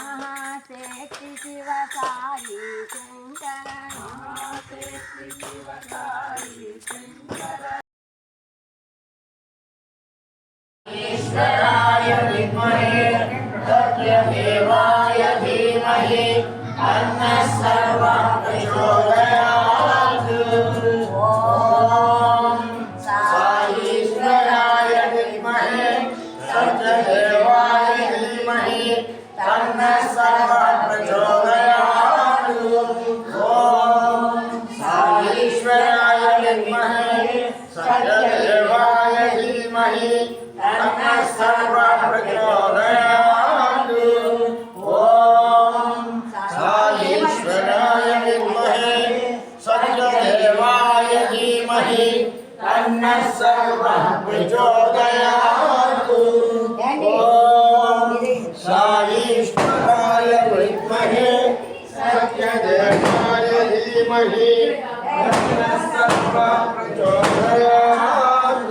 महाशक्ति शिव साई शंकर महाशक्ति शिव साई शंकर ईश्वराय विद्महे सत्यदेवाय धीमहि तन्नः सर्वः प्रचोदयात्। ॐ साईश्वराय विद्महे सत्यदेवाय धीमहि तन्नः सर्वः प्रचोदयात्। ॐ साईश्वराय विद्महे सत्यदेवाय धीमहि तन्नः सर्वः प्रचोदयात्। ॐ साईश्वराय विद्महे सत्यदेवाय धीमहि तन्नः सर्वः प्रचोदयात्। ॐ साईश्वराय विद्महे सत्यदेवाय धीमहि तन्नः सर्वः प्रचोदयात्।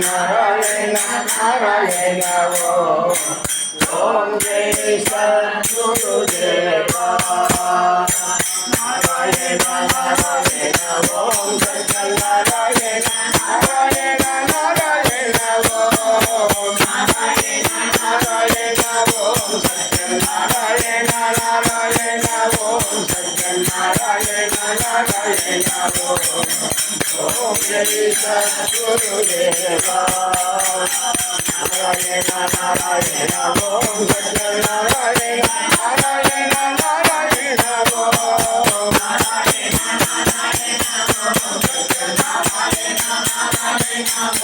Narayana ओम श्री सद्गुरुदेवा नारायण नारायण ओम सत्यनारायण नारायण नारायण ओम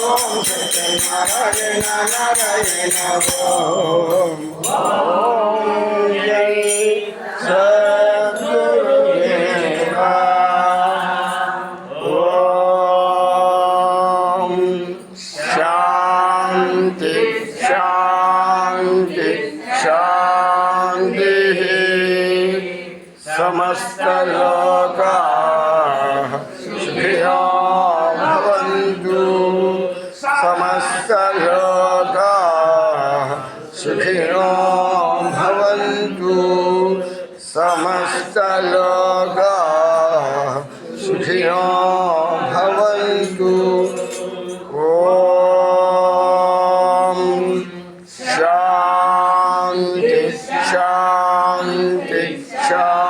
ओम सत्यनारायण नारायण ओम जय सद्गुरुदेवा ओम शांति शांति शांति समस्त लोकाः सुखिनो भवन्तु समस्त लोकाः सुखिनो भवन्तु समस्त लोकाः सुखिनो भवन्तु ओम शांति शांति शांति